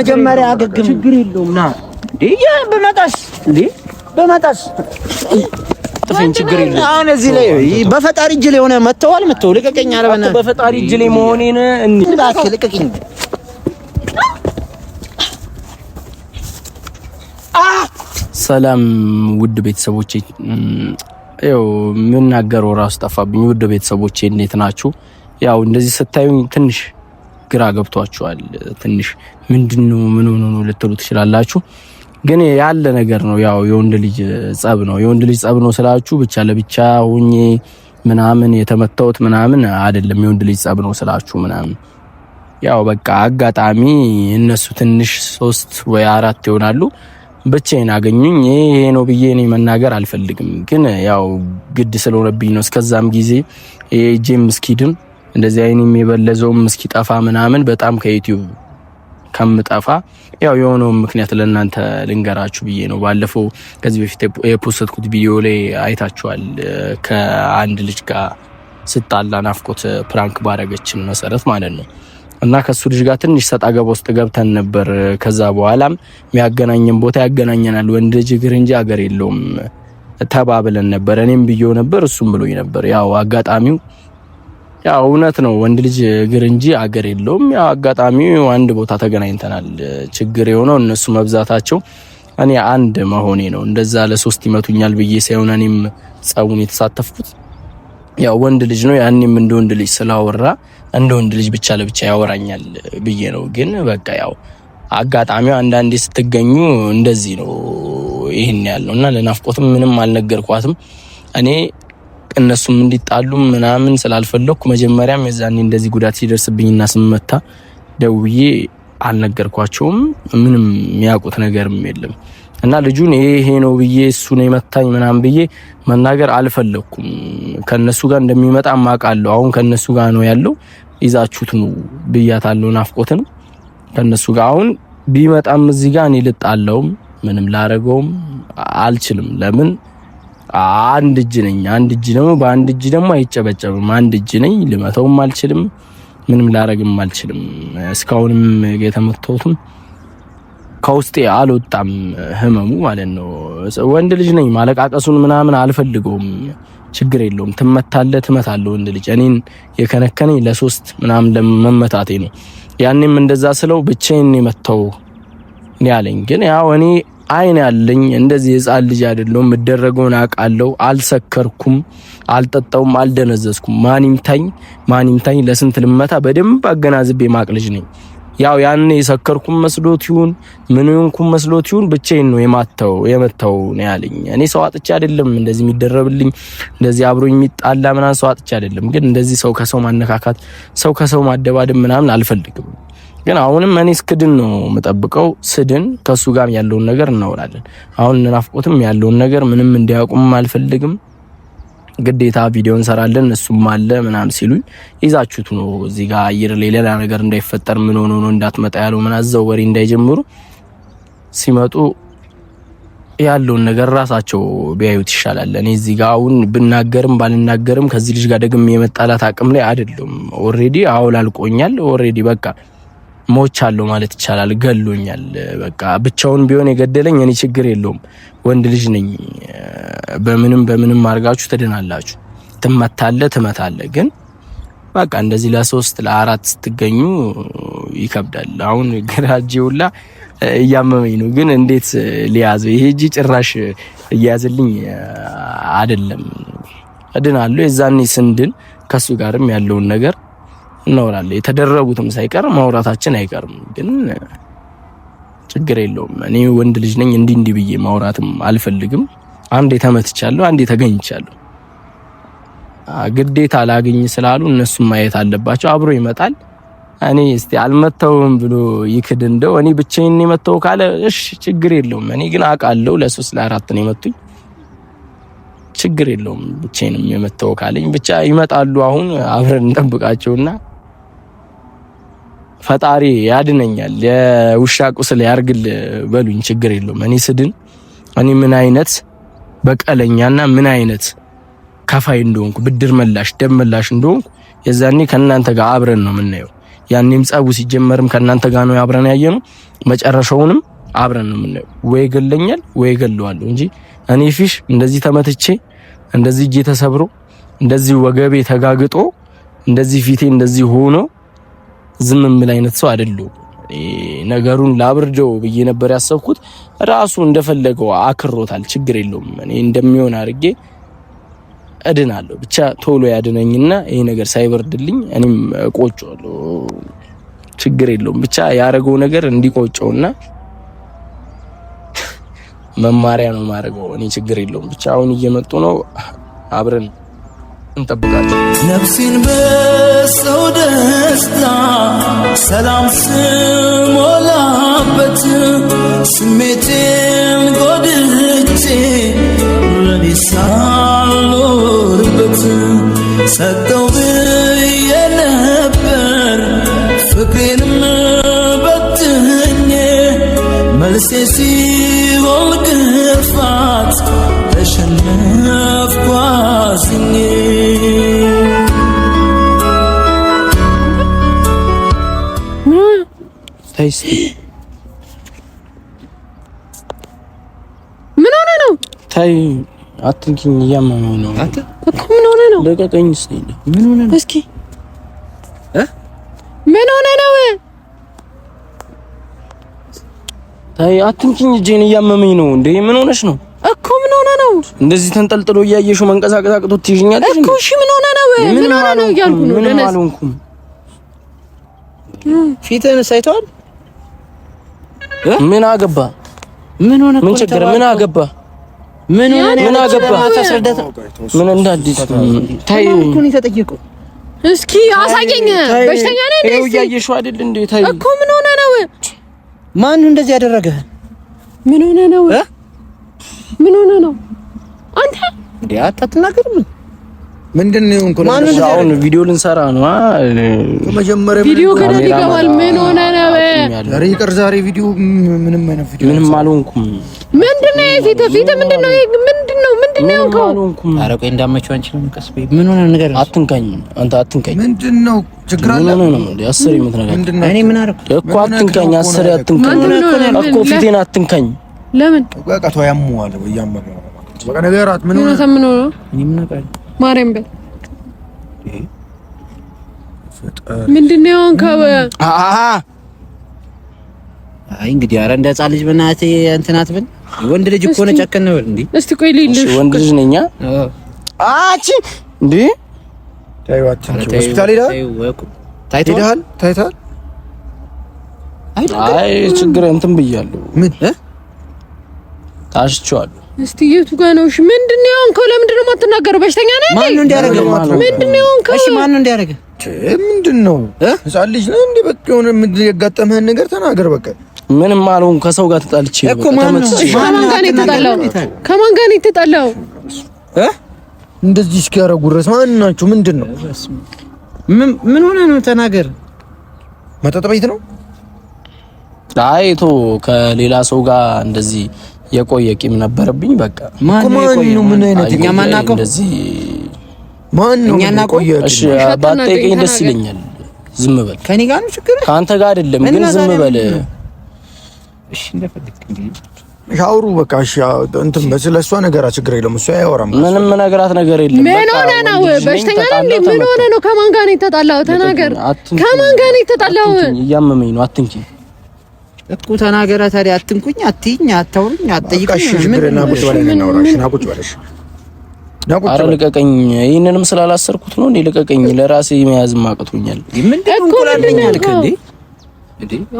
መጀመሪያ አገግም ችግር የለውም ና በመጣስ ጥፍን ችግር የለውም። አሁን እዚህ ላይ በፈጣሪ እጅ ላይ ሆነ መተዋል ልቀቀኝ አረበና በፈጣሪ እጅ ላይ መሆኔን ልቀቀኝ። ሰላም ውድ ቤተሰቦቼ፣ ያው ምን ናገረው ራስ ጠፋብኝ። ውድ ቤተሰቦቼ እንዴት ናችሁ? ያው እንደዚህ ስታዩኝ ትንሽ ግራ ገብቷችኋል። ትንሽ ምንድነው ምን ሆኖ ነው ልትሉ ትችላላችሁ። ግን ያለ ነገር ነው። ያው የወንድ ልጅ ጸብ ነው። የወንድ ልጅ ጸብ ነው ስላችሁ ብቻ ለብቻ ሆኜ ምናምን የተመታውት ምናምን አይደለም። የወንድ ልጅ ጸብ ነው ስላችሁ ምናምን ያው በቃ አጋጣሚ እነሱ ትንሽ 3 ወይ 4 ይሆናሉ ብቻዬን አገኙኝ። ይሄ ነው ብዬ እኔ መናገር አልፈልግም፣ ግን ያው ግድ ስለሆነብኝ ነው። እስከዛም ጊዜ ጄም ስኪድን እንደዚህ አይኔም የበለዘውም እስኪጠፋ ምናምን በጣም ከዩቲዩብ ከምጠፋ ያው የሆነው ምክንያት ለእናንተ ልንገራችሁ ብዬ ነው። ባለፈው ከዚህ በፊት የፖስትኩት ቪዲዮ ላይ አይታችኋል። ከአንድ ልጅ ጋር ስጣላ ናፍቆት ፕራንክ ባረገችን መሰረት ማለት ነው። እና ከሱ ልጅ ጋር ትንሽ ሰጣ ገባ ውስጥ ገብተን ነበር። ከዛ በኋላም የሚያገናኘን ቦታ ያገናኘናል። ወንድ ልጅ እግር እንጂ አገር የለውም ተባብለን ነበር። እኔም ብዬው ነበር፣ እሱም ብሎኝ ነበር። ያው አጋጣሚው ያው እውነት ነው። ወንድ ልጅ እግር እንጂ አገር የለውም። ያው አጋጣሚው አንድ ቦታ ተገናኝተናል። ችግር የሆነው እነሱ መብዛታቸው እኔ አንድ መሆኔ ነው። እንደዛ ለ3 ይመቱኛል ብዬ ሳይሆን እኔም ጸቡን የተሳተፍኩት ያው ወንድ ልጅ ነው። ያኔም እንደ ወንድ ልጅ ስላወራ እንደ ወንድ ልጅ ብቻ ለብቻ ያወራኛል ብዬ ነው። ግን በቃ ያው አጋጣሚው አንዳንዴ ስትገኙ እንደዚህ ነው። ይሄን ያለው እና ለናፍቆትም ምንም አልነገርኳትም። እኔ እነሱም እንዲጣሉ ምናምን ስላልፈለኩ መጀመሪያም የዛኔ እንደዚህ ጉዳት ሲደርስብኝና ስመታ ደውዬ አልነገርኳቸውም። ምንም የሚያውቁት ነገርም የለም። እና ልጁን ይሄ ነው ብዬ እሱ ነው የመታኝ ምናምን ብዬ መናገር አልፈለኩም። ከነሱ ጋር እንደሚመጣ ማቃለው። አሁን ከነሱ ጋር ነው ያለው። ይዛችሁት ነው ብያታለሁ። ናፍቆትን ከነሱ ጋር አሁን ቢመጣም እዚህ ጋር እኔ ልጣለውም ምንም ላረገውም አልችልም። ለምን አንድ እጅ ነኝ። አንድ እጅ ነው፣ በአንድ እጅ ደግሞ አይጨበጨብም። አንድ እጅ ነኝ። ልመተውም አልችልም፣ ምንም ላረግም አልችልም። እስካሁንም የተመተውትም ከውስጤ አልወጣም ህመሙ ማለት ነው። ወንድ ልጅ ነኝ። ማለቃቀሱን ምናምን አልፈልገውም። ችግር የለውም። ትመታለህ። ወንድ ልጅ እኔን የከነከነኝ ለ3 ምናምን ለመመታቴ ነው። ያኔም እንደዛ ስለው ብቻዬን የመታው ያለኝ። ግን ያው እኔ አይን ያለኝ እንደዚህ የጻል ልጅ አይደለም። መደረገውን አውቃለሁ። አልሰከርኩም፣ አልጠጣውም፣ አልደነዘዝኩም። ማን ይምታኝ ለስንት ልመታ በደንብ አገናዝቤ ማቅልጅ ነኝ። ያው ያኔ የሰከርኩም መስሎት ይሁን ምን ይሁንኩም መስሎት ይሁን ብቻዬን ነው የመታው ነው ያለኝ። እኔ ሰው አጥቼ አይደለም እንደዚህ የሚደረብልኝ፣ እንደዚህ አብሮኝ የሚጣላ ምናምን ሰው አጥቼ አይደለም። ግን እንደዚህ ሰው ከሰው ማነካካት፣ ሰው ከሰው ማደባደብ ምናምን አልፈልግም። ግን አሁንም እኔ እስክድን ነው የምጠብቀው። ስድን ከሱ ጋር ያለውን ነገር እናወራለን። አሁን ናፍቆትም ያለውን ነገር ምንም እንዲያውቁም አልፈልግም። ግዴታ ቪዲዮ እንሰራለን እሱም አለ ምናምን ሲሉኝ ይዛችሁት ነው እዚህ ጋር አየር ላይ ሌላ ነገር እንዳይፈጠር ምን ሆኖ ነው እንዳትመጣ ያለው ምን አዘው ወሬ እንዳይጀምሩ ሲመጡ ያለውን ነገር ራሳቸው ቢያዩት ይሻላል። እኔ እዚህ ጋር አሁን ብናገርም ባልናገርም ከዚህ ልጅ ጋር ደግሞ የመጣላት አቅም ላይ አይደለም። ኦሬዲ አውላልቆኛል። ኦሬዲ በቃ ሞቻለሁ ማለት ይቻላል። ገሎኛል። በቃ ብቻውን ቢሆን የገደለኝ እኔ ችግር የለውም። ወንድ ልጅ ነኝ። በምንም አርጋችሁ ትድናላችሁ። ትመታለህ። ግን በቃ እንደዚህ ለ3 ለ4 ስትገኙ ይከብዳል። አሁን ግራጄውላ እያመመኝ ነው። ግን እንዴት ሊያዘው ይሄ እጂ ጭራሽ እያዘልኝ አይደለም። እድናለሁ። የዛኔ ስንድን ከሱ ጋርም ያለውን ነገር እናወራለን። የተደረቡትም ሳይቀር ማውራታችን አይቀርም። ግን ችግር የለውም። እኔ ወንድ ልጅ ነኝ። እንዲህ ብዬ ማውራትም አልፈልግም። አንዴ ተመትቻለሁ፣ አንዴ ተገኝቻለሁ። ግዴታ ላገኝ ስላሉ እነሱም ማየት አለባቸው። አብሮ ይመጣል። እኔ እስቲ አልመተውም ብሎ ይክድ እንደው እኔ ብቻዬን የመተው ካለ እሺ ችግር የለውም። እኔ ግን አውቃለሁ ለ3 ለ4 ነው የመቱኝ። ችግር የለውም። ብቻዬንም የመተው ካለኝ ብቻ ይመጣሉ። አሁን አብረን እንጠብቃቸውና ፈጣሪ ያድነኛል። የውሻ ቁስል ያርግል በሉኝ። ችግር የለውም። እኔ ስድን እኔ ምን አይነት በቀለኛና ምን አይነት ከፋይ እንደሆንኩ ብድር መላሽ ደም መላሽ እንደሆንኩ የዛኔ ከናንተ ጋር አብረን ነው የምናየው። ያኔም ጸቡ ሲጀመርም ከናንተ ጋር ነው አብረን ያየነው። መጨረሻውንም አብረን ነው የምናየው። ወይ ገለኛል ወይ ገለዋለሁ እንጂ እኔ ፊሽ እንደዚህ ተመትቼ እንደዚህ እጄ ተሰብሮ እንደዚህ ወገቤ ተጋግጦ እንደዚህ ፊቴ እንደዚህ ሆኖ ዝም ምን አይነት ሰው አይደለም። ነገሩን ላብርደው ብዬ ነበር ያሰብኩት። ራሱ እንደፈለገው አክሮታል። ችግር የለውም እኔ እንደሚሆን አድርጌ እድናለሁ። ብቻ ቶሎ ያድነኝና ይሄ ነገር ሳይበርድልኝ እኔም ቆጮለሁ። ችግር የለውም ብቻ ያረገው ነገር እንዲቆጨውና መማሪያ ነው ማረገው። እኔ ችግር የለውም ብቻ አሁን እየመጡ ነው፣ አብረን እንጠብቃለን። ነፍሴን በሰው ደስታ ሰላም ስሞላበት ስሜቴን ጎድቼ ለኔ ሳልኖርበት ሰጠው ብዬ ነበር ፍቅሬንም በትኜ መልሴ ሲሆን ግፋት ተሸነፍኩ አዝኜ ምን ሆነ ነው? ታይ አትንኪኝ፣ እያመመኝ ነው። አንተ እኮ ምን ሆነ ነው? ለቀቀኝ። እስኪ ምን ሆነ ነው? እስኪ ምን ሆነ ነው? ታይ አትንኪኝ፣ እጄን እያመመኝ ነው። እንዴ ምን ሆነሽ ነው? እኮ ምን ሆነ ነው? እንደዚህ ተንጠልጥሎ እያየሽው መንቀሳቀስ አቅቶት ትይዥኛለሽ እኮ። እሺ ምን ሆነ ነው? ምን ሆነ ነው እያልኩ ነው። ምንም አልሆንኩም። ፊትህን ሳይተዋል። ምን አገባ? ምን ሆነ? ምን ችግር? ምን አገባ? ምን ሆነ? ምን አገባ? ታስረዳት። ምን እንዳዲስ ታይ እኮ ነው የተጠየቀው። እስኪ አሳየኝ። በሽተኛ ነህ እንዴ? ይኸው እያየሽው አይደል እንዴ? ታይ እኮ ምን ሆነ ነው? ማን እንደዚህ ያደረገ? ምን ሆነ ነው? ምን ሆነ ነው? አንተ እንዴ አታትናገርም? ምንድነው እንኳን አሁን ቪዲዮ ልንሰራ ነው። ከመጀመሪያ ቪዲዮ ከደል ይገባል። ምን ሆነ ነው? ዛሬ ይቅር፣ ዛሬ ቪዲዮ ምንም አይነት ቪዲዮ ምንም አልሆንኩም። ምንድነው የፊት ምንድነው? ምንድነው አልሆንኩም። ኧረ ቆይ እንዳመቸው አንቺ ነው ቀስ በይ። ምን ሆነ ነገር? አትንካኝ፣ አንተ አትንካኝ። ምንድነው ችግር አለ? ምን ነው እንዴ? አስር የምትነካኝ እኔ ምን አደረኩ እኮ? አትንካኝ፣ አስር አትንካኝ እኮ። ፊቴን አትንካኝ። ለምን በቃ ተው፣ ያመዋል ወይ ያመመው በቃ ነገራት። ምን ሆነ? ምን ሆነ? እኔ ምን አውቃለሁ? ማርያም በል ምንድነው አንካበ? አይ እንግዲህ ኧረ እንደ ሕፃን ልጅ በእናትህ እንትን አትበል። ወንድ ልጅ እኮ ነው፣ ጨከን ነው እንዴ? እስቲ ቆይ ልልሽ። ወንድ ልጅ ነኝ። አቺ እንዴ ታይዋችን ሆስፒታል ታይተሃል? አይ ችግር እንትን ብያለሁ። ምን ታሽቻለሁ። እስቲ የቱ ጋር ነው? እሺ ምንድነው አንከው? ለምንድን ነው የማትናገረው? በሽተኛ ነህ? ማን ነው እንዲያረገው? ምንድነው አንከው? እሺ ማን ነው እንዲያረገው? ምንድነው ሕፃን ልጅ ነው እንዴ? በቃ የሆነ ያጋጠመህን ነገር ተናገር። በቃ ምንም አልሆንኩም። ከሰው ጋር ተጣልቼ እኮ ማን ነው? ከማን ጋር ነው የተጣላው? ከማን ጋር ነው የተጣላው? እንደዚህ እስኪያረጉ ድረስ ማን ናቸው? ምንድነው? ምን ሆነ ነው? ተናገር። መጠጥ ቤት ነው? አይ ቶ ከሌላ ሰው ጋር እንደዚህ የቆየ ቂም ነበረብኝ። በቃ ማን ነው? ምን አይነት እኛ ማናውቀው እንደዚህ ማን ነው? እኛ እናውቀው። እሺ ባትጠይቀኝ ደስ ይለኛል። ዝም በል። ከኔ ጋር ነው ችግር? ከአንተ ጋር አይደለም ግን ዝም በል። እሺ እንደፈለክ እንዴ ሻውሩ በቃ። እሺ እንትን በስለሷ ነገራ ችግር የለም። እሷ ያወራም። ምንም ነገራት ነገር የለም። ምን ሆነ ነው? በሽተኛ ነህ እንዴ? ምን ሆነ ነው? ከማን ጋር ነው የተጣላው? ተናገር። ከማን ጋር ነው የተጣላው? እያመመኝ ነው። አትንኪኝ እኮ ተናገረ። ታዲያ አትንኩኝ፣ አትይኝ፣ አታውሩኝ፣ አትጠይቁኝ። ምን ነው? ቁጭ በለኝ እና አውራሽ ና ቁጭ በለሽ። ኧረ ልቀቀኝ። ይሄንንም ስላላሰርኩት ነው እንዴ? ልቀቀኝ። ለራሴ መያዝ ማቅቶኛል። ምንድነው እንቆላለኝ አልክ እንዴ?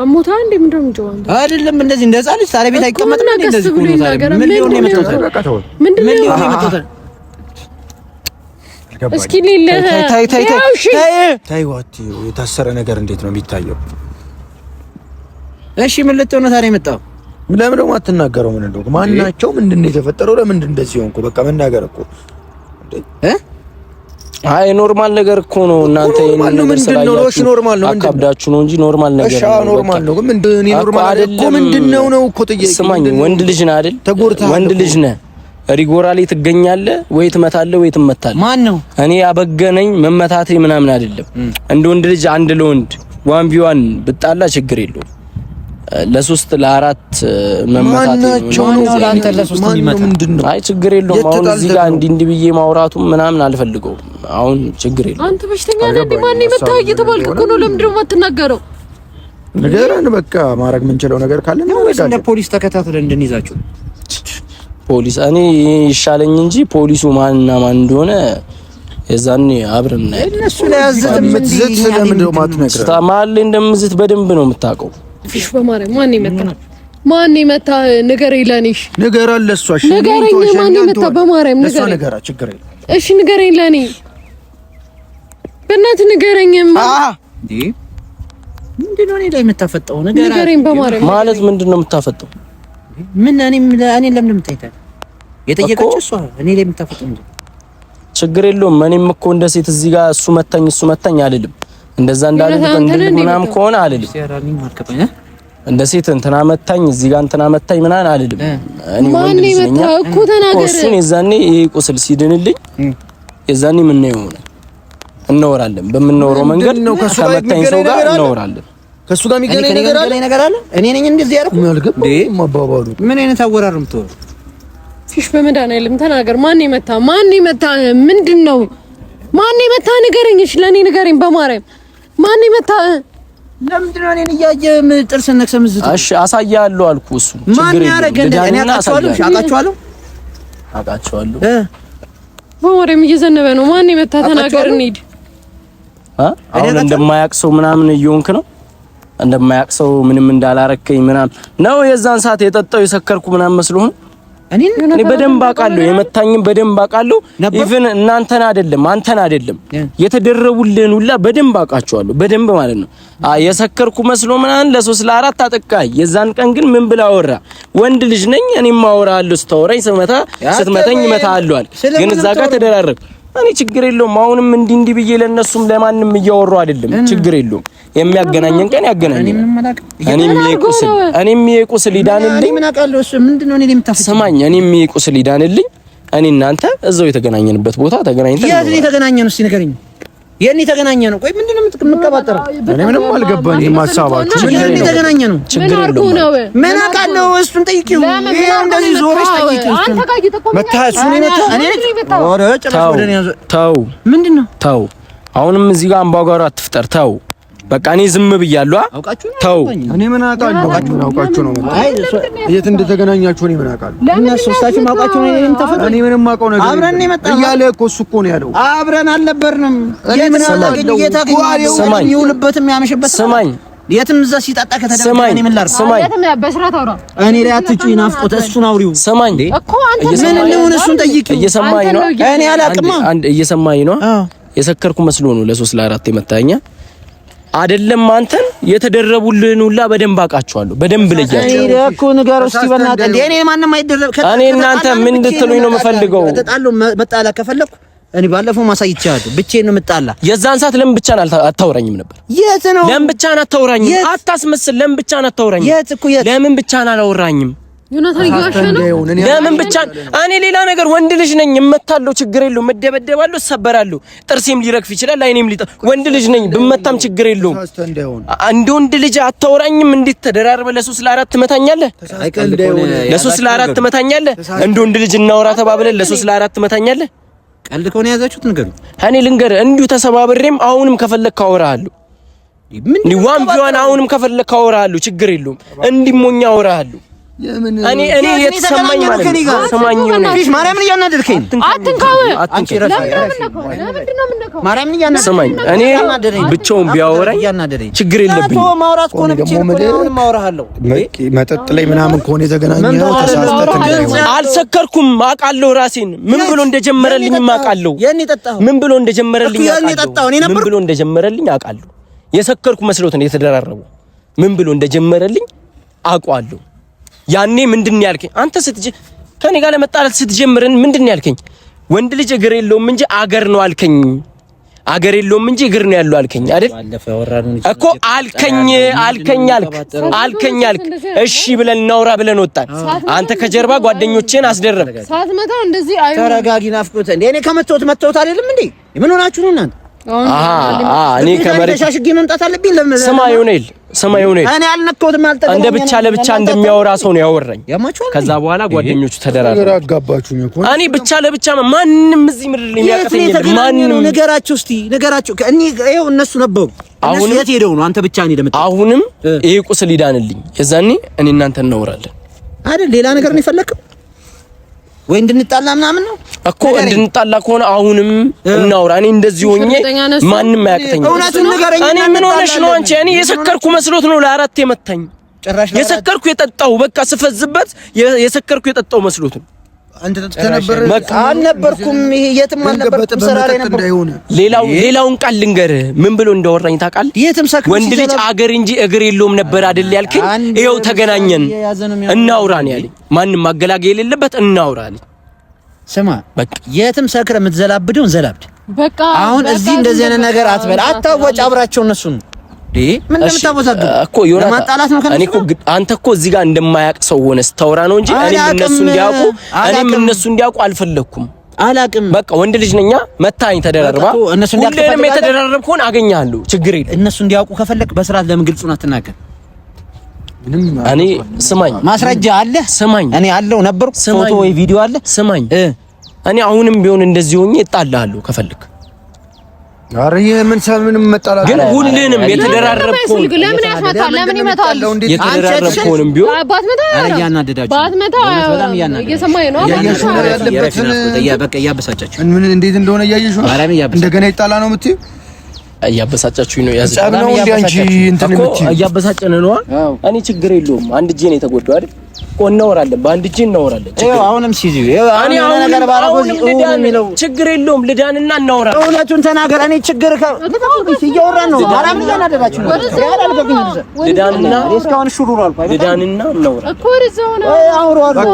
አሞታ እንዴ? ምንድነው እንጀዋንተ? አይደለም እንደዚህ እንደዛ ልጅ ታዲያ ቤት አይቀመጥም እንዴ? እንደዚህ ቁጭ ነው። ታዲያ ምን ሊሆን ነው የመጣው? ምንድነው የመጣው? እስኪ ሊለ ታይ ዋት የታሰረ ነገር እንዴት ነው የሚታየው? እሺ ምን ልትሆን ነው ታዲያ የመጣው? ለምን ደግሞ አትናገረው? ምን እንደው ማናቸው? ምንድነው የተፈጠረው? ለምን እንደዚህ ሆንኩ? በቃ መናገር እኮ አይ ኖርማል ነገር እኮ ነው። እናንተ ኖርማል ነው። ምንድነው? እሺ ኖርማል ነው። አካብዳችሁ ነው እንጂ ኖርማል ነገር ነው። እሺ ኖርማል ነው። ግን ምንድነው ኖርማል እኮ? ምንድነው ነው እኮ ጥያቄ። ስማኝ፣ ወንድ ልጅ ነህ አይደል? ወንድ ልጅ ነህ። ሪጎራ ላይ ትገኛለህ ወይ ትመታለህ ወይ ትመታለህ። ማን ነው? እኔ አበገነኝ መመታቴ ምናምን አይደለም። እንደ ወንድ ልጅ አንድ ለወንድ 1v1 ብጣላ ችግር የለውም። ለሶስት ለአራት መመታቸው ነው ለአንተ ለሶስት የሚመታ ምንድነው? አይ ችግር የለውም። አሁን እዚህ ጋር እንዲህ ብዬ ማውራቱ ምናምን አልፈልገውም። አሁን ችግር የለውም። አንተ በሽተኛ ነህ እንዴ? ማን ይመታ እየተባልክ እኮ ነው። ለምንድን ነው የማትናገረው? ነገርን በቃ ማድረግ የምንችለው ነገር ካለ ነው ወይስ እንደ ፖሊስ ተከታትለን እንድንይዛችሁ? ፖሊስ እኔ ይሻለኝ እንጂ ፖሊሱ ማንና ማን እንደሆነ የዛኔ አብረን ነው እነሱ ላይ አዘምትዝት ስለምን ነው ማትነግረው? ታማል እንደምዝት በደንብ ነው የምታውቀው። ፊሽ በማርያም ማን ይመታ ንገረኝ። ለኔሽ ንገራል ለሷ እሺ ንገረኝ። ማን ይመታ በማርያም ንገረኝ። ለሷ ንገራ ችግር የለም። እሺ ንገረኝ። ለኔ በእናትህ ንገረኝ። እንዴ ምንድነው እኔ ላይ የምታፈጠው? ንገረኝ በማርያም ማለት ምንድነው የምታፈጠው? ምን እኔ ለምን የምታይታል? የጠየቀች እሷ እኔ ላይ የምታፈጠው እንዴ? ችግር የለውም። እኔም እኮ እንደ ሴት እዚህ ጋር እሱ መታኝ አይደለም። እንደዛ እንዳልልም ምናምን ከሆነ አይደለም። እንደ ሴት እንትና መታኝ እዚህ ጋር እንትና መታኝ ምናምን አይደለም። እኔ ማን ይመታው እኮ ተናገረ። እሱን የዛኔ ይሄ ቁስል ሲድንልኝ የዛኔ ምን ነው የሆነ እናወራለን። በምንኖረው መንገድ ከመታኝ ሰው ጋር እናወራለን። ከሱ ጋር የሚገናኝ ነገር አለ። እኔ ነኝ እንደዚህ ያደረኩ እንዴ? ማባባሉ ምን አይነት አወራርም ተወው። ፊሽ በመድኃኒዓለም ተናገር። ማን ይመታ? ምንድነው? ማን ይመታ? ንገረኝ። እሺ ለኔ ንገረኝ በማርያም ማን ይመታ? ለምንድን ነው እኔን እያየ ጥርስ ነክሰምዝት? እሺ አሳያለሁ አልኩ። እሱ ችግር የለም። እኔ አውቃቸዋለሁ በማርያም እየዘነበ ነው። ማን ይመታ? ተናገር እንሂድ። አሁን እንደማያውቅ ሰው ምናምን እየሆንክ ነው። እንደማያውቅ ሰው ምንም እንዳላረከኝ ምናምን ነው። የዛን ሰዓት የጠጣው የሰከርኩ ምናምን መስሎህ? እኔ በደንብ አውቃለሁ። የመታኝም በደንብ አውቃለሁ። ኢቭን እናንተን አይደለም አንተን አይደለም የተደረቡልን ሁላ በደንብ አውቃቸዋለሁ። በደንብ ማለት ነው። የሰከርኩ መስሎ ምናምን ለሶስት ለአራት አጠቃይ። የዛን ቀን ግን ምን ብላ አወራ? ወንድ ልጅ ነኝ እኔም አወራለሁ። ስታወራኝ ስትመታኝ እመታለሁ አለ። ግን እዛ ጋር ተደራረብ። እኔ ችግር የለውም። አሁንም እንዲህ ብዬ ለነሱም ለማንም እያወራሁ አይደለም። ችግር የለውም። የሚያገናኘን ቀን ያገናኘን። እኔም የቁስል ይዳንልኝ። ምን አውቃለሁ? እሱ ምንድነው እኔ የምታፈጥ? ሰማኝ። እኔም የቁስል ይዳንልኝ። እኔ እናንተ እዛው የተገናኘንበት ቦታ ተገናኝተን የት የተገናኘነው? እስኪ ንገረኝ። የኔ ተገናኘ ነው። ቆይ ምንድነው የምትቀባጠረው? እኔ ምንም አልገባኝም። ሐሳባችሁ ምን ተገናኘ ነው? ችግር የለውም። ምን አውቃለሁ? እሱን ጠይቂው። እንደዚህ ዞረሽ ጠይቂው። አንተ ጋር እየተቆመ መታሱን ይመታ። ኦሬ ጭራሽ ወደ እኔ ያዘ። ተው ምንድነው? ተው። አሁንም እዚህ ጋር አምባጓሮ አትፍጠር። ተው በቃ እኔ ዝም ብያለሁ። ተው። እኔ ምን አውቃለሁ? አውቃችሁ ነው። አይ የት እንደተገናኛችሁ እኔ ምን አውቃለሁ? እና ሶስታችሁ አውቃችሁ ነው ተፈጠረ። እኔ ምንም አውቀው ነገር አብረን የመጣ እያለ እኮ እሱ እኮ ነው ያለው። አብረን አልነበርንም። እኔ ምን አውቃለሁ? የታገኘው ይውልበትም ያመሽበት ሰማኝ። የትም እዛ ሲጣጣ ከተደረገ እኔ ምን ላድርግ? ሰማኝ። በስራት አውራ። እኔ ላይ አትጩኝ። ናፍቆት እሱን አውሪው። ሰማኝ እኮ አንተ ምን እንደሆነ እሱን ጠይቂው። እየሰማኝ ነው። እኔ አላውቅም። አንድ እየሰማኝ ነው። የሰከርኩ መስሎ ነው ለሶስት ለአራት የመታኛ አይደለም። አንተን የተደረቡልን ሁላ በደንብ አውቃቸዋለሁ። በደንብ ለያቸው። እኔ እኮ ንገረው እስኪ በእናትህ። እንደ እኔ ማንንም አይደረብ። እኔ እናንተ ምን እንድትሉኝ ነው የምፈልገው? ተጣለው መጣላ ከፈለኩ እኔ ባለፈው ማሳይቻለሁ። ብቻዬን ነው የምጣላ። የዛን ሰዓት ለምን ብቻህን አታወራኝም ነበር? የት ነው? ለምን ብቻህን አታወራኝም? አታስመስል። ለምን ብቻህን አታወራኝም? የት እኮ የት? ለምን ብቻህን አላወራኝም? ዮናታን ይዋሽ ነው። ለምን ብቻህን? እኔ ሌላ ነገር ወንድ ልጅ ነኝ። እመታለሁ፣ ችግር የለውም። እደበደባለሁ፣ እሰበራለሁ። ጥርሴም ሊረግፍ ይችላል፣ አይኔም ወንድ ልጅ ነኝ። ብመታም ችግር የለውም። እንደ ወንድ ልጅ አታወራኝም? እንዴት ተደራርበህ ለሶስት ለአራት ትመታኛለህ? ለሶስት ለአራት ትመታኛለህ? እንደ ወንድ ልጅ እናወራ ተባብለን ለሶስት ለአራት ትመታኛለህ? ቀልድ ከሆነ ያዛችሁት ንገሩኝ። እኔ ልንገርህ፣ እንዲሁ ተሰባብሬም አሁንም ከፈለክ አወራሃለሁ። እንዲህ ዋን ቢሆን አሁንም ከፈለክ አወራሃለሁ። ችግር የለውም። እንዲሞኛ አወራሃለሁ። እኔ የተሰማኝ ማለት ነው። ሰማኝ ነው። ፊሽ ማርያምን እያናደድከኝ። አትንካው። አንቺ ረፍ ማርያምን እያናደድከኝ። ሰማኝ። እኔ ብቻውን ቢያወራኝ ችግር የለብኝም። ማውራት ከሆነ ብቻዬን ማውራሃለሁ። መጠጥ ላይ ምናምን ከሆነ የተገናኘው ተሳስተት እንደሆነ አልሰከርኩም። አውቃለሁ ራሴን ምን ብሎ እንደጀመረልኝ አውቃለሁ። ምን ብሎ እንደጀመረልኝ አውቃለሁ። ምን ብሎ እንደጀመረልኝ አውቃለሁ። የሰከርኩ መስሎት ነው የተደራረቡ። ምን ብሎ እንደጀመረልኝ አውቃለሁ። ያኔ ምንድን ነው ያልከኝ? አንተ ከኔ ጋር ለመጣላት ስትጀምርን ምንድን ነው ያልከኝ? ወንድ ልጅ እግር የለውም እንጂ አገር ነው አልከኝ። አገር የለውም እንጂ እግር ነው ያለው አልከኝ አይደል እኮ? አልከኝ። እሺ ብለን እናውራ ብለን ወጣን። አንተ ከጀርባ ጓደኞቼን አስደረብ። ሳትመታው እንደዚህ አይሆንም። ተረጋጊ። ናፍቆት እንዴ? እኔ ከመተውት አይደለም እንዴ? ምን ሆናችሁ ነው እናንተ? እኔ ከመሬት ተሻሽጌ መምጣት አለብኝ። ለምን ስማ ዮኔል እኔ አልነካሁትም። እንደ ብቻ ለብቻ እንደሚያወራ ሰው ነው ያወራኝ። ከዛ በኋላ ጓደኞቹ ተደራረቡ። አጋባችሁኝ እኮ እኔ ብቻ ለብቻ ማንም እዚህ ምድር ላይ የሚያቀተኝ ማንም ነገራችሁ። እስቲ ነገራችሁ። እኔ ይኸው እነሱ ነበሩ። አሁን የት ሄደው ነው? አንተ ብቻ ነኝ ለምታ። አሁንም ይሄ ቁስል ይዳንልኝ። የዛኔ እኔ እናንተ እናወራለን አይደል? ሌላ ነገር ነው የፈለከው ወይ? እንድንጣላ ምናምን ነው እኮ። እንድንጣላ ከሆነ አሁንም እናውራ። እኔ እንደዚህ ሆኜ ማንም አያቅተኝ። እውነቱን ንገረኝ። እኔ ምን ሆነሽ ነው አንቺ? እኔ የሰከርኩ መስሎት ነው ለአራት የመታኝ። የሰከርኩ የጠጣው በቃ ስፈዝበት የሰከርኩ የጠጣው መስሎት ነው። አንተ ተነበር አልነበርኩም። ይሄ የትም አልነበርኩም። ስራ ላይ ነበር። ሌላውን ቃል ልንገርህ ምን ብሎ እንዳወራኝ ታውቃለህ? የትም ሰክሮ ወንድ ልጅ አገር እንጂ እግር የለውም ነበር አይደል ያልከኝ? ይኸው ተገናኘን እናውራ ነው ያለኝ። ማንም ማገላገል የሌለበት እናውራ አለኝ። ስማ በቃ የትም ሰክረ የምትዘላብደውን ዘላብድ። በቃ አሁን እዚህ እንደዚህ አይነት ነገር አትበል። አታወጭ አብራቸው እነሱ ነው ምን እንደምታወዛግብ እኮ ለማጣላት ነው። እኔ እኮ አንተ እኮ እዚህ ጋር እንደማያውቅ ሰው ሆነ ስታወራ ነው እንጂ እኔም እነሱ እንዲያውቁ አልፈለኩም። አላቅም በቃ ወንድ ልጅ ነኛ። መታኝ ተደራርባ ሁሌም የተደራረብ ከሆነ አገኛለሁ። ችግር የለም። እነሱ እንዲያውቁ ከፈለክ በስርዓት ለምን ግልጹን አትናገር? እኔ ስማኝ፣ ማስረጃ አለ። ስማኝ፣ እኔ አለው ነበርኩ። ፎቶ ወይ ቪዲዮ አለ። ስማኝ፣ እኔ አሁንም ቢሆን እንደዚህ ሆኜ እጣላለሁ ከፈለክ። አረ ምንም መጣላት ግን ሁሉንም የተደራረብኩ ለምን ያስመታል? ለምን ይመታል? የተደራረብኩንም ቢሆን አባት መታ ያናደዳችሁ ባት መታ በጣም ያናደዳችሁ እየሰማኝ ነው። በቃ እያበሳጫችሁ ምን እንዴት እንደሆነ እያየሽው እንደገና ይጣላ ነው የምትይው? እያበሳጫችሁኝ ነው። ያዝ ጻብ ነው እንዴ አንቺ እንትን የምትይው? እያበሳጨን ነው። እኔ ችግር የለውም። አንድ እጄ ነው የተጎዳው አይደል? እናወራለን፣ በአንድ እጅ እናወራለን። አሁንም ሲዚ እኔ አሁን ነገር ባረጎ የሚለው ችግር የለውም። ልዳንና እናወራለን። እውነቱን ተናገር። እኔ ችግር እያወራን ነው። አራም እያናደዳችሁ ነው። ልዳንና እስካሁን ሹሩሩ አልኩ። ልዳንና እናወራለን እኮ እዛው ነው አውራለሁ።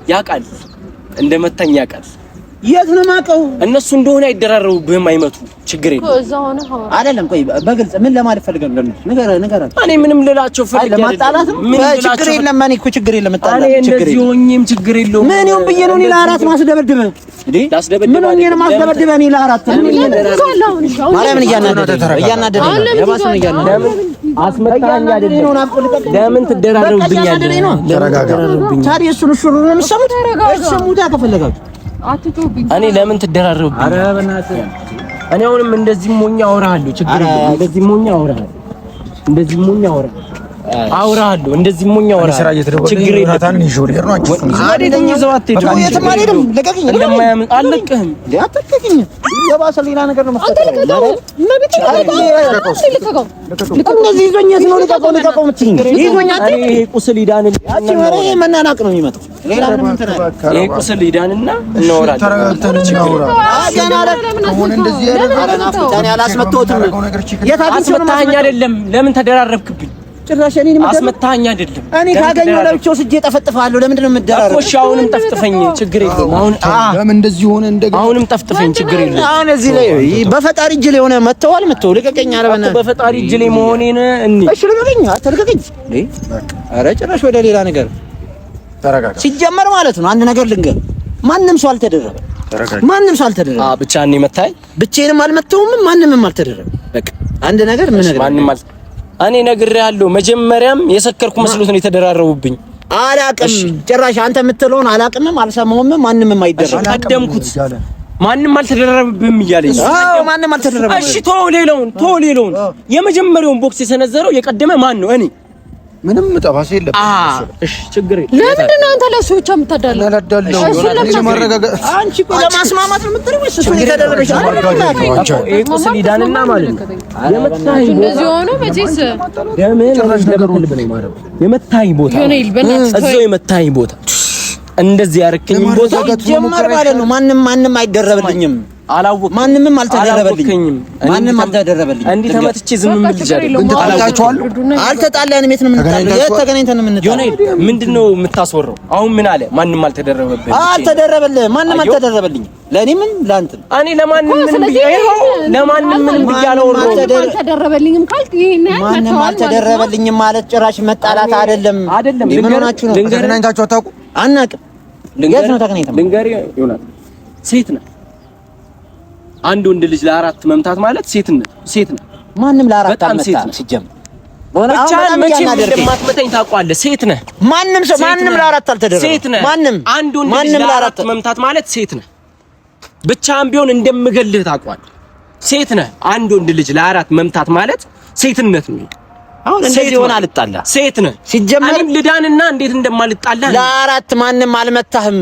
ያውቃል እንደመታኝ ያውቃል። የት ነው ማቀው? እነሱ እንደሆነ አይደራረቡብህም፣ አይመቱ። ችግር የለም አይደለም። ቆይ በግልጽ ምን ለማለት ፈልገን ነው? ነገር እኔ ምንም ልላቸው ፈልጌ ለማጣላት ነው። ችግር የለም። ማን እኮ ችግር የለም። መጣላት ችግር የለም። ችግር የለም። ምን ይሁን ብዬ ነው እኔ ለአራት ማስደበድበህ እንዴ? ምን ሆኜ ነው ማስደበድበህ እኔ ለአራት? ማርያምን እያናደደኝ ነው። የባሰውን እያናደደኝ አስመታኝ አይደለም። ለምን ትደራረቡብኛለህ? ተረጋጋ። ታዲያ እሱን ሹሩ ነው የምትሰሙት? እሰሙታ ከፈለጋችሁ አትጮብኝ። እኔ ለምን ትደራረቡብኝ? ኧረ በእናትህ እኔ አሁንም እንደዚህ ሞኛ አወራለሁ። ችግር የለም። እንደዚህ ሞኛ አወራለሁ። እንደዚህ ሞኛ አወራለሁ። እንደዚህ ሞኛ አወራለሁ። ችግር የለም። ናታን ይሾር ነው አንቺ አይደለም። ይዘው አትሄዱ። የትም አልሄድም። ልቀቅኝ። እንደማያምን አልለቅህም። አትለቅኝ። የባሰ ሌላ ነገር ነው መሰለኝ። እንደዚህ ይዞኝ ነው ልቀቀው የምትይኝ? ይዞኝ አትሄድ። ይሄ ቁስል ይዳንል። ይሄ መናናቅ ነው የሚመጣው። ሌላ ምንም እንትን አይደለም። ይሄ ቁስል ይዳንና እናወራለን። ተረጋግተን እናወራ። ገና ከሆነ እንደዚህ ያለ አላስመጣሁትም። አስመታኸኝ አይደለም። ለምን ተደራረብክብኝ? ጭራሽ እኔን አስመታኸኝ አይደለም። እኔ ካገኘሁ ለብቻው ስጄ ጠፈጥፋለሁ። ለምንድን ነው የምትደራረበው? እሺ አሁንም ጠፍጥፈኝ፣ ችግር የለውም። ለምን እንደዚህ ሆነ? እንደገና አሁንም ጠፍጥፈኝ፣ ችግር የለውም። አሁን እዚህ ላይ በፈጣሪ እጅ ላይ ሆነ መተዋል። ልቀቀኝ። ኧረ በእናትህ በፈጣሪ እጅ ላይ መሆኔን እሺ ልቀቀኝ። አትልቀቀኝ። ኧረ ጭራሽ ወደ ሌላ ነገር ተረጋጋ። ሲጀመር ማለት ነው አንድ ነገር ልንገር፣ ማንም ሰው አልተደረበም። ማንም ሰው አልተደረበም። ብቻ እኔ መታኝ፣ ብቻዬንም አልመታሁም። ማንምም አልተደረበም። በቃ አንድ ነገር ምን ነገር ማንም እኔ ነግሬሃለሁ። መጀመሪያም የሰከርኩ መስሎት ነው የተደራረቡብኝ። አላቅም ጭራሽ አንተ የምትለውን አላቅምም፣ አልሰማሁም። ማንምም አይደረም። ቀደምኩት። ማንም አልተደራረበብም እያለኝ ነው። አዎ ማንም አልተደረበም። እሺ ተው ሌላውን የመጀመሪያውን ቦክስ የሰነዘረው የቀደመ ማን ነው? እኔ ምንም ጠባሳ የለም። እሺ ችግር የለም። ለምንድን ነው አንተ ለሱ ብቻ የምታዳለው? አንቺ እኮ ለማስማማት ነው የምትለው ወይስ እሱ የተደረበሽ? ይሄ ቁስል ይዳንና ማለት ነው የመታኝ እንደዚህ ሆኖ መቼስ የመታኝ ቦታ እዛው የመታኝ ቦታ እንደዚህ ያረከኝ ቦታ ጀመር ማለት ነው። ማንም አይደረብልኝም። አላወቅም። ማንንም አልተደረበልኝም። ማንም አልተደረበልኝም። እንዲህ ተመትቼ ዝም ምን ልጅ አይደለም። አልተጣላንም። የት ነው የምንጣለው? የት ተገናኝተን ነው የምንጣለው? ዮኔል ምንድነው የምታስወራው? አሁን ምን አለ? ማንም አልተደረበብኝ። አልተደረበልህም። ማንም አልተደረበልኝ። ለኔ ምን ላንተ እኔ ለማንም ምን ብያለሁ? ለማንም ምን ብያለሁ? አልተደረበልኝም ካልክ ይሄን ማንም አልተደረበልኝም ማለት ጭራሽ መጣላት አይደለም። ምን ሆናችሁ ነው? ተገናኝታችሁ አታውቁም? አናውቅም። የት ነው ተገናኝተን? ልንገርህ ዮናስ ሴት ነህ አንድ ወንድ ልጅ ለአራት መምታት ማለት ሴት ነው። ማንም ለአራት አልመታም ሲጀምር ብቻ መቼም እንደማትመታኝ ታውቃለህ። ሴት ነህ። ማንም ለአራት አልተደረገም። ሴት ነህ። አንድ ወንድ ልጅ ለአራት መምታት ማለት ሴት ነህ። ብቻም ቢሆን እንደምገልህ ታውቃለህ። ሴት ነህ። አንድ ወንድ ልጅ ለአራት መምታት ማለት ሴትነት ነው። አሁን እንደዚህ ሆነ አልጣላ ሴት ነህ ሲጀመር እኔም ልዳንና እንዴት እንደማልጣላ ለአራት ማንም አልመታህም።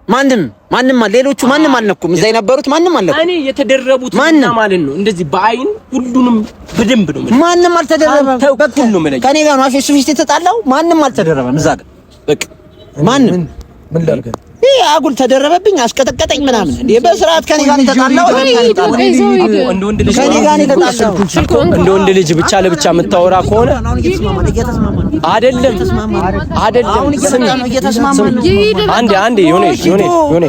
ማንም ሌሎቹ ማንም አልነኩም። እዛ የነበሩት ማንም አልነኩም። እኔ የተደረቡት እና ማለት ነው እንደዚህ በአይን ሁሉንም በደንብ ነው። ማንም አልተደረበም። በኩል ነው ማለት ከኔ ጋር ነው አፌ ሱፊስት የተጣላው። ማንም አልተደረበም። እዛ ጋር በቃ ማንም ምን ላድርግ አጉል ተደረበብኝ፣ አስቀጠቀጠኝ ምናምን እንዴ በስርዓት ከኔ ጋር የተጣላው እንደ ወንድ ልጅ ከኔ ጋር የተጣላው እንደ ወንድ ልጅ ብቻ ለብቻ የምታወራ ከሆነ አይደለም አንዴ ዮኔ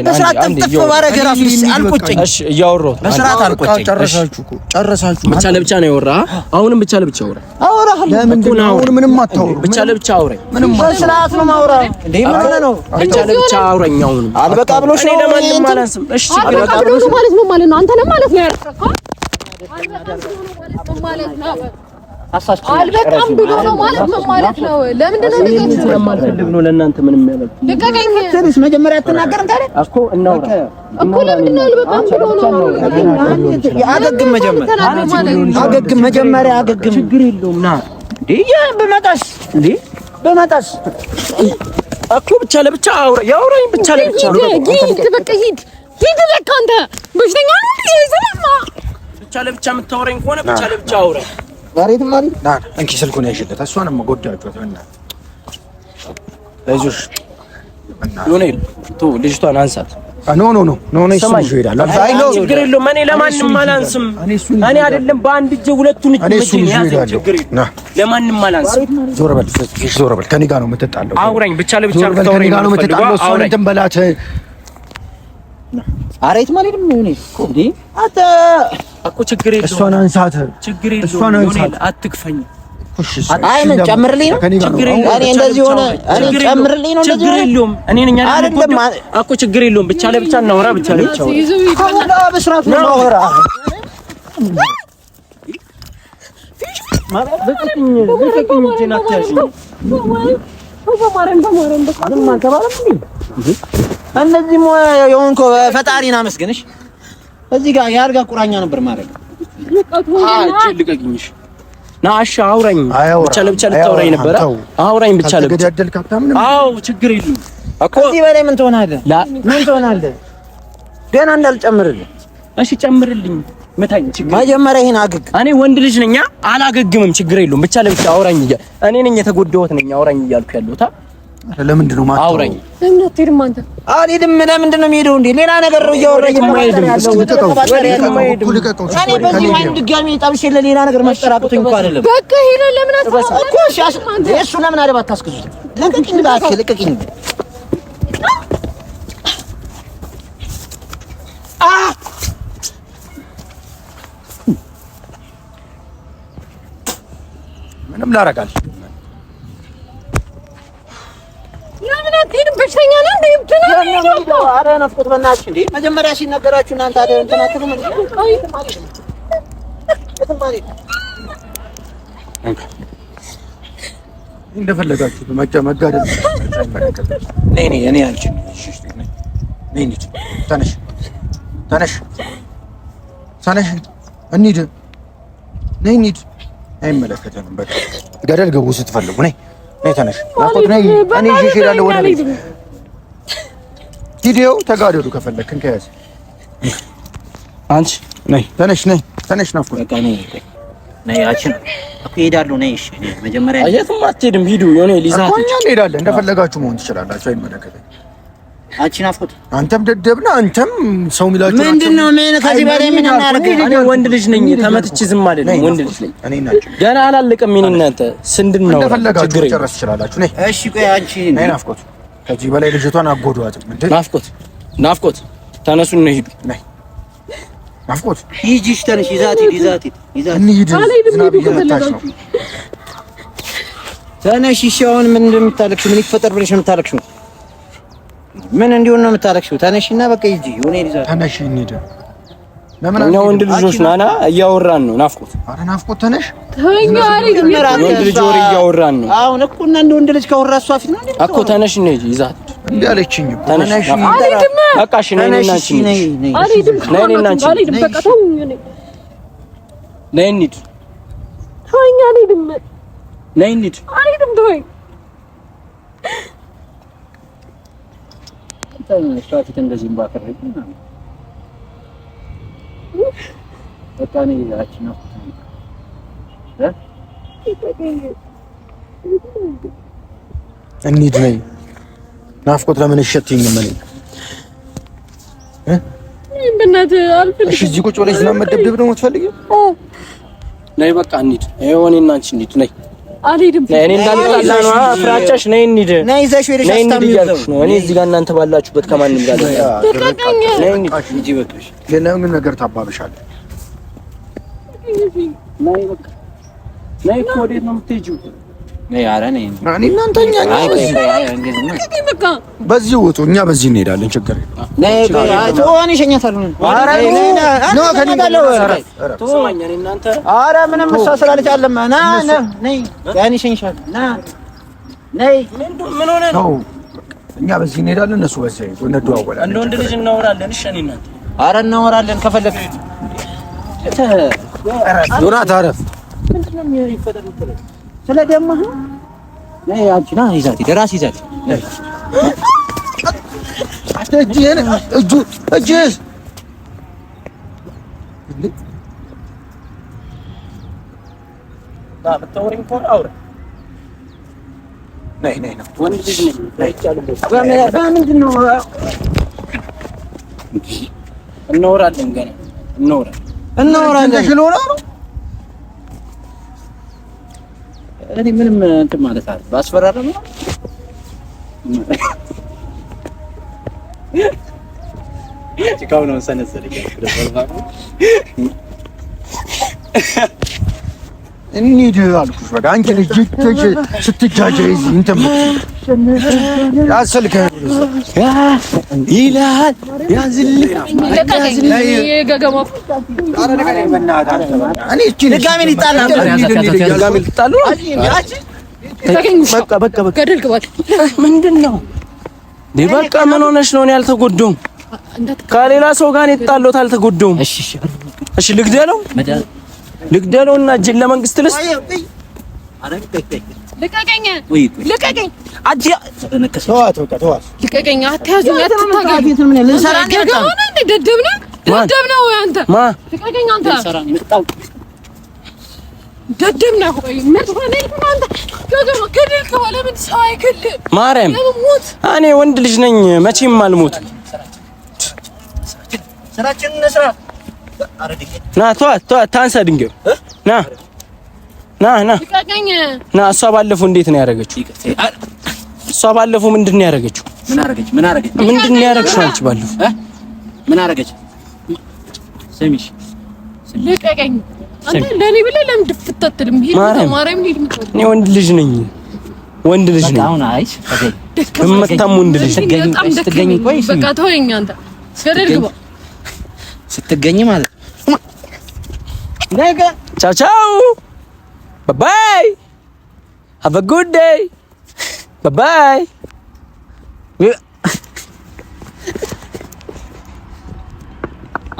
በስርዓት ጥፍጥፍ ባረገ ራሱ አልቆጨኝ። እሺ እያወራሁ በስርዓት አልቆጨኝ። ጨረሳችሁ ብቻ ለብቻ ነው ያወራ። አሁንም ብቻ ለብቻ አውራ። ለምንድን ነው አሁን ምንም አታወሩ? ብቻ ለብቻ አውራ። በስርዓት ነው ማውራ እንዴ ምን ነው ብቻ ለብቻ አውራኝ። አሁንም አልበቃ ብሎሽ ነው ለማንም አላንስም። እሺ አልበቃ ብሎሽ ማለት ምን ማለት ነው? አንተ ነህ ማለት ነው ያደረከው። አልበቃም ብሎ ነው ማለት ምን ማለት ነው? ለምንድን ነው እንደዚህ ስለማልፈልግ ነው ለእናንተ ምንም ያለው? ልቀቀኝ። ትንሽ መጀመሪያ አትናገርም ታዲያ እኮ እናውራ እኮ ለምንድን ነው አልበቃም ብሎ ነው? አገግም መጀመሪያ አገግም። ችግር የለውም ና እንዴ በመጣስ እኮ ብቻ ለብቻ አውራ። ያውራኝ ብቻ ለብቻ ነው። ሂድ በቃ ሂድ በቃ አንተ በሽተኛ ነው እንዴ? ሰላም ብቻ ለብቻ የምታወራኝ ከሆነ ብቻ ለብቻ አውራ። ዛሬት ማሪ ና እንኪ ስልኩን ያይሽለት። እሷንም ጎዳጇት እና አይዞሽ ዮኔል ቶ ልጅቷን አንሳት። ኖ እሱ ይሄዳል። አይ ኖ ችግር የለውም። እኔ ለማንም አላንስም። እኔ አይደለም በአንድ እጅ ሁለቱን እጅ መቼም ያዘ ችግር የለውም። ለማንም አላንስም። ዞር በል ከኔ ጋር ነው የምትጣለው። አውራኝ ብቻ ለብቻ ከኔ ጋር ነው የምትጣለው። እሷን እንትን በላት። አሬት ማለት ነው ዮኔል እንዴ አታ እኮ ችግር የለውም። እሷን አንሳት። ችግር የለውም ዮኔል አትክፈኝ። አይ ምን ጨምርልኝ ነው? ችግር የለውም። እኔ እንደዚህ ሆነ እኔ ጨምርልኝ ነው እንደዚህ ሆነ? ችግር የለውም። እኔ ነኝ አይደለም እኮ ችግር የለውም። ብቻ ለብቻ እናወራ። ብቻ ለብቻ አውራ በስርዓት ነው አውራ። ለቀቅኝ ጀናታሽ እንደዚህ የሆንኮ ፈጣሪን አመስግንሽ። እዚህ ጋር ያርጋ ቁራኛ ነበር ማለት ልቀቅኝሽ ና እሺ አውራኝ። ብቻ ለብቻ ልታወራኝ ነበር። አውራኝ ብቻ ለብቻ። አዎ ችግር የለውም እኮ እዚህ በላይ ምን ትሆናለህ? ገና እንዳልጨምርልህ። እሺ ጨምርልኝ። መታኝ ችግር መጀመሪያ ይሄን አገግ እኔ ወንድ ልጅ ነኝ አላገግምም። ችግር የለውም። ብቻ ለብቻ አውራኝ። እኔ ነኝ የተጎዳሁት ነኝ አውራኝ እያልኩ ያለሁት። ለምንድን ነው ማታው? አውራኝ። ለምንድን አንተ አልሄድም። ለምንድን ነው የምሄደው እንዴ? ሌላ ነገር ነው እያወራኝ የማይሄድም። እኔ በዚህ ማን ድጋሚ ጠብሼ ለሌላ ነገር መጠራቀቱኝ እንኳን አይደለም። በቃ ሄደ። ለምን አትሰማም እኮ እሱ ለምን አደባ አታስከዙት? ልቀቂኝ እባክህ ልቀቂኝ። ምንም ላረጋል። ለምን አትሄድም? በሽተኛ ነህ እንዴ? ኧረ ነፍቆት በእናትሽ እንዴ! መጀመሪያ ሲነገራችሁ እናንተ አይደል እንትን አትሉም እንዴ? እንደፈለጋችሁ መጋደል እኔ አልችልም። ተነሽ እንሂድ። አይመለከተንም። በቃ ገደል ገቡ ስትፈልጉ ነይ ተነሽ። ናፍቆት ነይ። እኔ ይዤሽ እሄዳለሁ ወደ ቤት። ቪዲዮ ተጋደሉ ከፈለክን ከያዝ አንቺ ተነሽ ናፍቆት በቃ ነይ አችን እኮ እሄዳለሁ። ነይ እሺ መጀመሪያ የትም አትሄድም። ሂዱ የሆነ ሊዛት እኛ እንሄዳለን። እንደፈለጋችሁ መሆን ትችላላችሁ። አይመለከተንም። አንቺ ናፍቆት አንተም ደደብና አንተም ሰው ሚላችሁ ምንድነው? ምን ከዚህ በላይ ምን እናደርግ? እኔ ወንድ ልጅ ነኝ። ተመትቼ ዝም አይደለም። ወንድ ልጅ ነኝ። እኔ ናችሁ ገና አላለቀም። ምን እናንተ ስንድን ነው እንደፈለጋችሁ ጨርስ ትችላላችሁ። ነይ እሺ ቆይ አንቺ ነይ ናፍቆት። ከዚህ በላይ ልጅቷን አጎዷት። ምንድን ናፍቆት ተነሱ እና ሂዱ። ነይ ናፍቆት ሂጂ። ተነሽ። ይዛት እንሂድ። ዝናብ እየመታች ነው። ተነሽ። እሺ አሁን ምን እንደምታለቅሽው ምን ይፈጠር ብለሽ ነው የምታለቅሽው? ምን እንዲሆን ነው የምታለቅሽው? ተነሽና በቃ ሂጂ። ሆነ ይዛት ተነሽ እንሂድ። እኛ ወንድ ልጆች ናና እያወራን ነው። ናፍቆት ኧረ ናፍቆት ተነሽ ተኛ አሪፍ ወንድ ልጅ ወሬ እያወራን ነው። አሁን እኮ እና እንደ ወንድ ልጅ ካወራ እሷ ፊት ነው እኮ ተነሽ ነይ ይዛት እንዴ አለችኝ እኮ ተነሽ በቃ እሺ ነይ ነይ ናንቺ አልሄድም ነይ ናንቺ አልሄድም በቃ ተውኝ ነይ እንሂድ ተወኝ አልሄድም ነይ እንሂድ አልሄድም ተወኝ እሷ ፊት እንደዚህ ባከረኝ በቃ ነይ ይዛች ነው እንሂድ ነይ ናፍቆት ለምን እሸትኝ ምን በእናትህ አልፈልግም። እሺ እዚህ ቁጭ ብለሽ ዝናብ መደብደብ ነው የምትፈልጊው? ነይ በቃ እንሂድ። ይኸው እኔና አንቺ እንሂድ። ነይ አልሄድም። እኔ እንዳልጣላ ነው ፍራቻሽ። ነይ እንሂድ። ነይ ይዘሽ ሄደሽ አስታምኚው ነው። እኔ እዚህ ጋር እናንተ ባላችሁበት ከማንም ጋር ነይ እንጂ በቃሽ። ለምን ነገር ታባብሻለህ? ነይ በቃ ነይ። ወዴት ነው የምትሄጂው? ነይ ኧረ ነይ እኔ እናንተ እኛ በቃ በዚህ ወጡ፣ እኛ በዚህ እንሄዳለን። ችግር ነይ ቶኒ ሸኛታል። ኧረ ነው ከነጋለው ተሰማኝ። እኔ እናንተ ኧረ ምንም እሷ ስላለች አይደለም። ና ነይ ያኔ ሸኝሻል። ና ነይ ምን ሆነ ነው? እኛ በዚህ እንሄዳለን፣ እነሱ በዚህ ይሄዱ። እንደዋወላለን። እንደ ወንድ ልጅ እናወራለን። እሺ እኔ እናንተ ኧረ እናወራለን ከፈለክ ዶናት አረፍ ምንድነው የሚፈጠረው? ስለደማህ ነይ አንቺ ና ይዛት ደራስ ይዛት አትጂን እጅስ በተወሪኝ ኮን አውራ ነይ ወንድ ልጅ ነኝ። በምንድን ነው እናወራለን? ገና እናወራለን። ሽሎ ነው እኔ ምንም እንትን ማለት አይደል ባስፈራራም ነው ጭቃው ነው ሰነዘረኝ። እንሂድ አልኩሽ። በቃ አንቺ ልጅ ስትጃጃይ እዚህ እንትን ያሰልከ ይላል ያዝልኝ እኔ እቺ ድጋሜ ሊጣላ በቃ ገደል ግባት። ምንድን ነው በቃ ምን ሆነሽ ነው? እኔ አልተጎዳሁም። ከሌላ ሰው ጋር የተጣለሁት አልተጎዳሁም። እሺ ልግደለው እና እጄን ለመንግስት ልስጥ። ልቀቀኝ! ልቀቀኝ! አትያዙኝ! አትታገሉ! ደደብ ነህ አንተ! ልቀቀኝ! አንተ ደደብ ነህ ወይ? ማርያም እኔ ወንድ ልጅ ነኝ፣ መቼም አልሞትም። ስራችንን እንስራ። ና ተዋት፣ ታንሳ ድንጋዩ ና እሷ ባለፈው እንዴት ነው ያደረገችው? እሷ ባለፈው ምንድን ነው ያደረገችው? ምንድን ነው ያደረግሽው አንቺ ባለፈው? ምን አደረገች? ስሚሽ ልቀቀኝ! አንተ ለኔ ብለህ ለምን ድፍታትልም? ማርያም እኔ ወንድ ልጅ ነኝ። አሁን አይሽ እመታም ወንድ ልጅ ስትገኝ ቆይ በቃ ተወኝ። አንተ ገደል ግባ ስትገኝ ማለት ነገ ቻው ባይ have a good day bye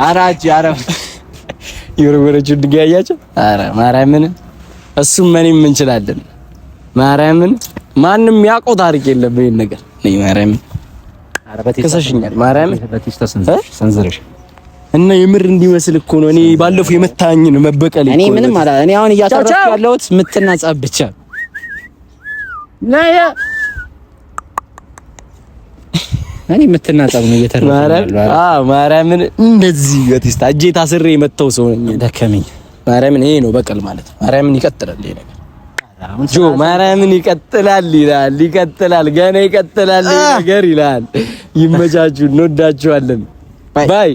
አራጅ አረፍ ይወረወረችው ድንጋይ አያቸው። ኧረ ማርያምን እሱም ምንም እንችላለን። ማርያምን ማንም ያውቀው ታሪክ የለም ይሄን ነገር ነኝ። ማርያምን ከሰሽኛል። ማርያምን ሰንዝረሽ እና የምር እንዲመስል እኮ ነው። እኔ ባለፈው የመታኝን መበቀል እኔ ምንም ማለት እኔ አሁን እያተረፍኩ ያለሁት ምትና ጻብ ብቻ ነይ እኔ ምትና ጻብ ነው እየተረፈ ያለው። ማርያምን እንደዚህ ወጥስታ እጄ ታስሬ የመታው ሰው ነኝ። ደከመኝ። ማርያምን ይሄ ነው በቀል ማለት። ማርያምን ይቀጥላል ይሄ ነገር ጆ ማርያምን ይቀጥላል ገና ይቀጥላል ነገር ይላል። ይመቻችሁ፣ እንወዳችኋለን። ባይ